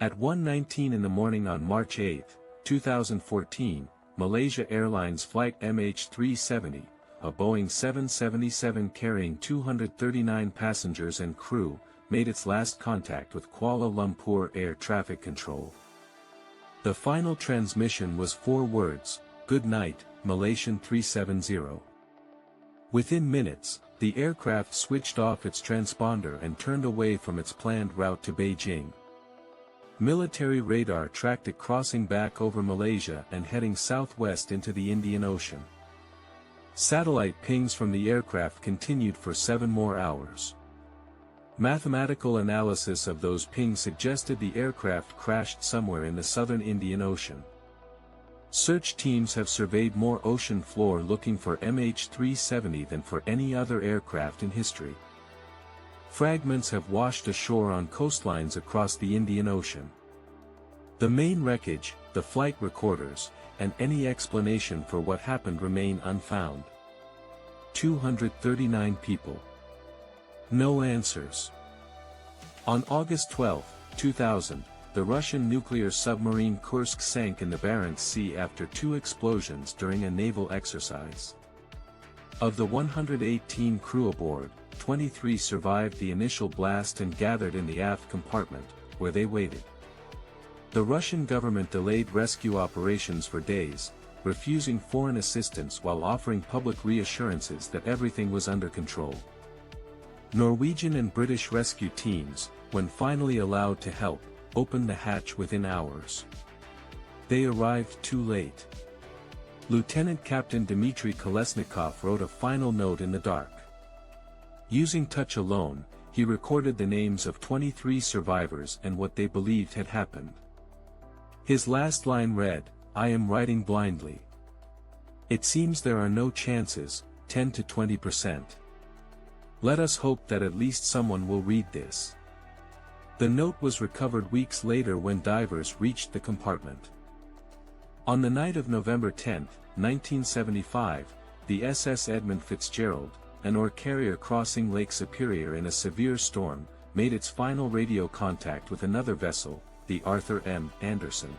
At 1:19 in the morning on March 8, 2014, Malaysia Airlines Flight MH370, a Boeing 777 carrying 239 passengers and crew, made its last contact with Kuala Lumpur Air Traffic Control. The final transmission was 4 words, "Good night, Malaysian 370." Within minutes, the aircraft switched off its transponder and turned away from its planned route to Beijing. Military radar tracked it crossing back over Malaysia and heading southwest into the Indian Ocean. Satellite pings from the aircraft continued for 7 more hours. Mathematical analysis of those pings suggested the aircraft crashed somewhere in the southern Indian Ocean. Search teams have surveyed more ocean floor looking for MH370 than for any other aircraft in history. Fragments have washed ashore on coastlines across the Indian Ocean. The main wreckage, the flight recorders, and any explanation for what happened remain unfound. 239 people. No answers. On August 12, 2000, the Russian nuclear submarine Kursk sank in the Barents Sea after 2 explosions during a naval exercise. Of the 118 crew aboard, 23 survived the initial blast and gathered in the aft compartment, where they waited. The Russian government delayed rescue operations for days, refusing foreign assistance while offering public reassurances that everything was under control. Norwegian and British rescue teams, when finally allowed to help, opened the hatch within hours. They arrived too late. Lieutenant Captain Dmitry Kolesnikov wrote a final note in the dark. Using touch alone, he recorded the names of 23 survivors and what they believed had happened. His last line read, "I am writing blindly. It seems there are no chances, 10 to 20%. Let us hope that at least someone will read this." The note was recovered weeks later when divers reached the compartment. On the night of November 10, 1975, the SS Edmund Fitzgerald, an ore carrier crossing Lake Superior in a severe storm, made its final radio contact with another vessel, the Arthur M. Anderson.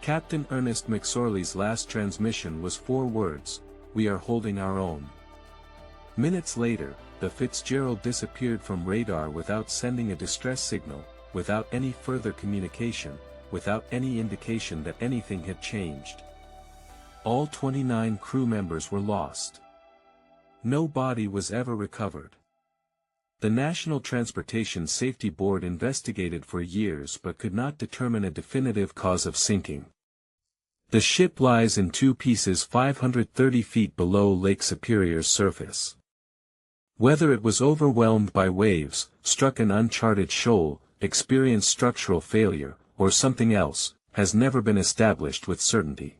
Captain Ernest McSorley's last transmission was 4 words, "We are holding our own." Minutes later, the Fitzgerald disappeared from radar without sending a distress signal, without any further communication, without any indication that anything had changed. All 29 crew members were lost. No body was ever recovered. The National Transportation Safety Board investigated for years but could not determine a definitive cause of sinking. The ship lies in 2 pieces 530 feet below Lake Superior's surface. Whether it was overwhelmed by waves, struck an uncharted shoal, experienced structural failure, or something else, has never been established with certainty.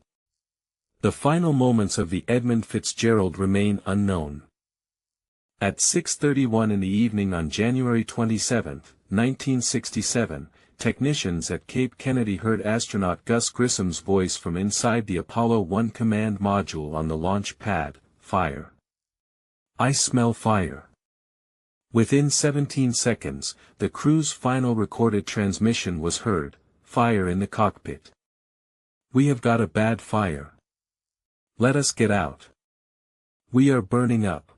The final moments of the Edmund Fitzgerald remain unknown. At 6:31 in the evening on January 27, 1967, technicians at Cape Kennedy heard astronaut Gus Grissom's voice from inside the Apollo 1 command module on the launch pad, "Fire. I smell fire." Within 17 seconds, the crew's final recorded transmission was heard, "Fire in the cockpit. We have got a bad fire. Let us get out. We are burning up."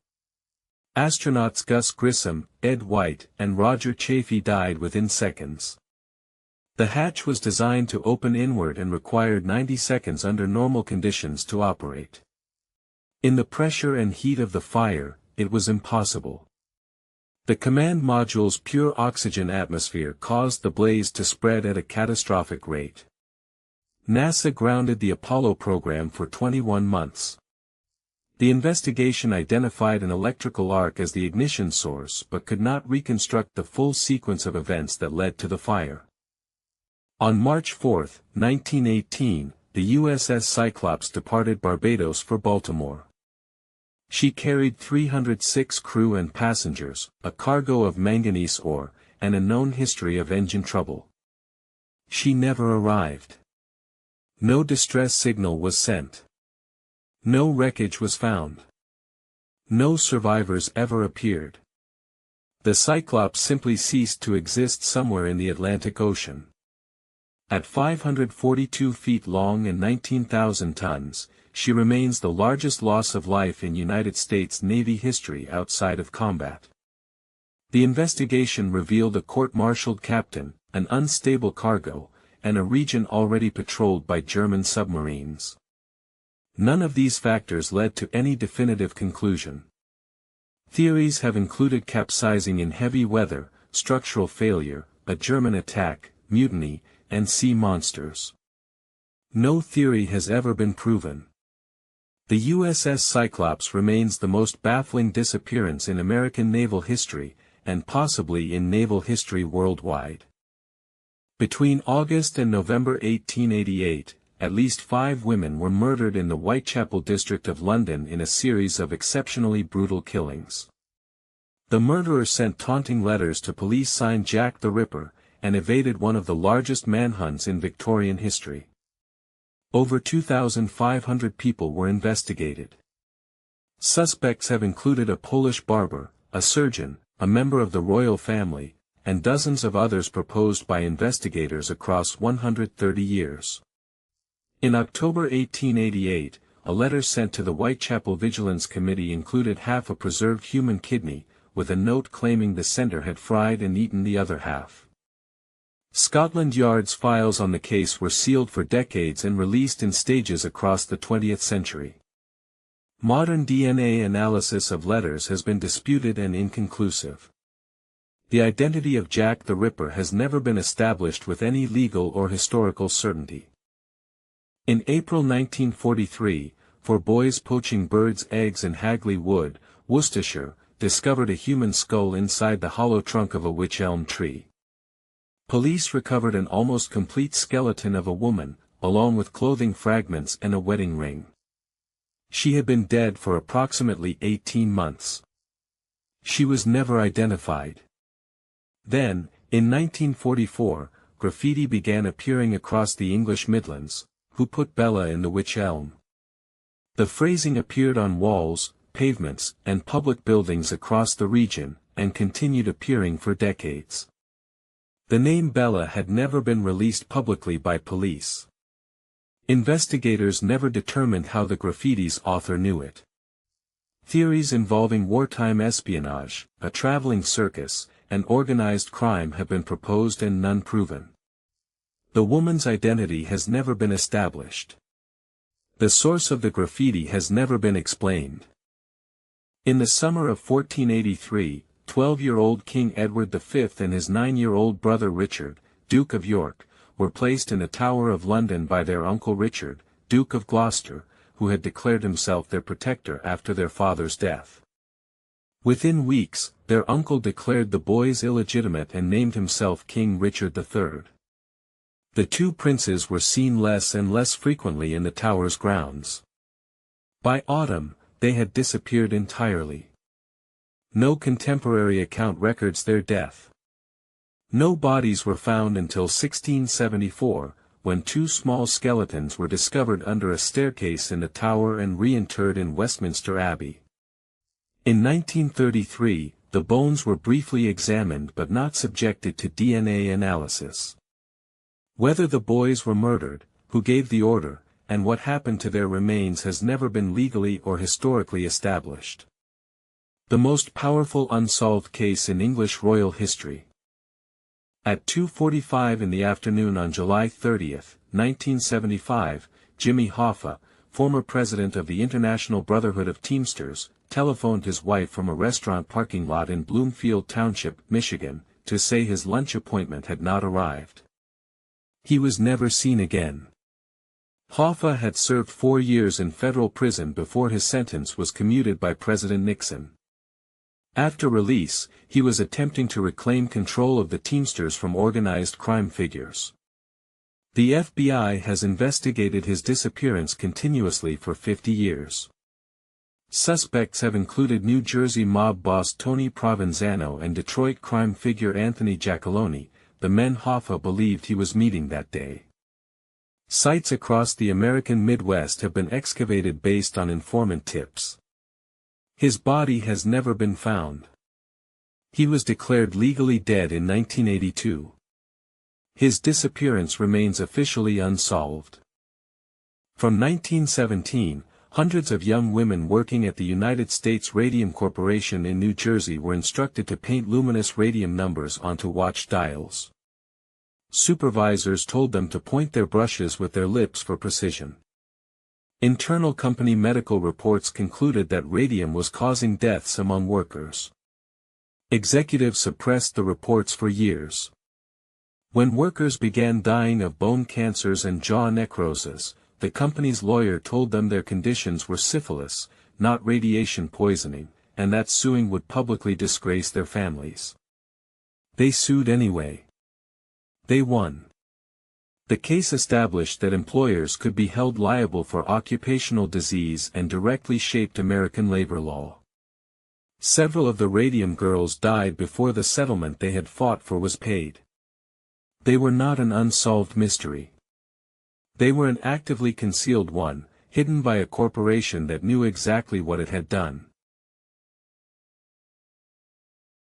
Astronauts Gus Grissom, Ed White, and Roger Chaffee died within seconds. The hatch was designed to open inward and required 90 seconds under normal conditions to operate. In the pressure and heat of the fire, it was impossible. The command module's pure oxygen atmosphere caused the blaze to spread at a catastrophic rate. NASA grounded the Apollo program for 21 months. The investigation identified an electrical arc as the ignition source but could not reconstruct the full sequence of events that led to the fire. On March 4, 1918, the USS Cyclops departed Barbados for Baltimore. She carried 306 crew and passengers, a cargo of manganese ore, and a known history of engine trouble. She never arrived. No distress signal was sent. No wreckage was found. No survivors ever appeared. The Cyclops simply ceased to exist somewhere in the Atlantic Ocean. At 542 feet long and 19,000 tons, she remains the largest loss of life in United States Navy history outside of combat. The investigation revealed a court-martialed captain, an unstable cargo, and a region already patrolled by German submarines. None of these factors led to any definitive conclusion. Theories have included capsizing in heavy weather, structural failure, a German attack, mutiny, and sea monsters. No theory has ever been proven. The USS Cyclops remains the most baffling disappearance in American naval history, and possibly in naval history worldwide. Between August and November 1888, at least 5 women were murdered in the Whitechapel district of London in a series of exceptionally brutal killings. The murderer sent taunting letters to police signed Jack the Ripper, and evaded one of the largest manhunts in Victorian history. Over 2,500 people were investigated. Suspects have included a Polish barber, a surgeon, a member of the royal family, and dozens of others proposed by investigators across 130 years. In October 1888, a letter sent to the Whitechapel Vigilance Committee included half a preserved human kidney, with a note claiming the sender had fried and eaten the other half. Scotland Yard's files on the case were sealed for decades and released in stages across the 20th century. Modern DNA analysis of letters has been disputed and inconclusive. The identity of Jack the Ripper has never been established with any legal or historical certainty. In April 1943, 4 boys poaching birds' eggs in Hagley Wood, Worcestershire, discovered a human skull inside the hollow trunk of a wych elm tree. Police recovered an almost complete skeleton of a woman, along with clothing fragments and a wedding ring. She had been dead for approximately 18 months. She was never identified. Then, in 1944, graffiti began appearing across the English Midlands. Who put Bella in the wych elm? The phrasing appeared on walls, pavements, and public buildings across the region, and continued appearing for decades. The name Bella had never been released publicly by police. Investigators never determined how the graffiti's author knew it. Theories involving wartime espionage, a traveling circus, and organized crime have been proposed and none proven. The woman's identity has never been established. The source of the graffiti has never been explained. In the summer of 1483, 12-year-old King Edward V and his 9-year-old brother Richard, Duke of York, were placed in the Tower of London by their uncle Richard, Duke of Gloucester, who had declared himself their protector after their father's death. Within weeks, their uncle declared the boys illegitimate and named himself King Richard III. The 2 princes were seen less and less frequently in the tower's grounds. By autumn, they had disappeared entirely. No contemporary account records their death. No bodies were found until 1674, when 2 small skeletons were discovered under a staircase in the tower and reinterred in Westminster Abbey. In 1933, the bones were briefly examined but not subjected to DNA analysis. Whether the boys were murdered, who gave the order, and what happened to their remains has never been legally or historically established. The most powerful unsolved case in English royal history. At 2:45 in the afternoon on July 30, 1975, Jimmy Hoffa, former president of the International Brotherhood of Teamsters, telephoned his wife from a restaurant parking lot in Bloomfield Township, Michigan, to say his lunch appointment had not arrived. He was never seen again. Hoffa had served 4 years in federal prison before his sentence was commuted by President Nixon. After release, he was attempting to reclaim control of the Teamsters from organized crime figures. The FBI has investigated his disappearance continuously for 50 years. Suspects have included New Jersey mob boss Tony Provenzano and Detroit crime figure Anthony Giacalone, the men Hoffa believed he was meeting that day. Sites across the American Midwest have been excavated based on informant tips. His body has never been found. He was declared legally dead in 1982. His disappearance remains officially unsolved. From 1917, hundreds of young women working at the United States Radium Corporation in New Jersey were instructed to paint luminous radium numbers onto watch dials. Supervisors told them to point their brushes with their lips for precision. Internal company medical reports concluded that radium was causing deaths among workers. Executives suppressed the reports for years. When workers began dying of bone cancers and jaw necrosis, the company's lawyer told them their conditions were syphilis, not radiation poisoning, and that suing would publicly disgrace their families. They sued anyway. They won. The case established that employers could be held liable for occupational disease and directly shaped American labor law. Several of the Radium Girls died before the settlement they had fought for was paid. They were not an unsolved mystery. They were an actively concealed one, hidden by a corporation that knew exactly what it had done.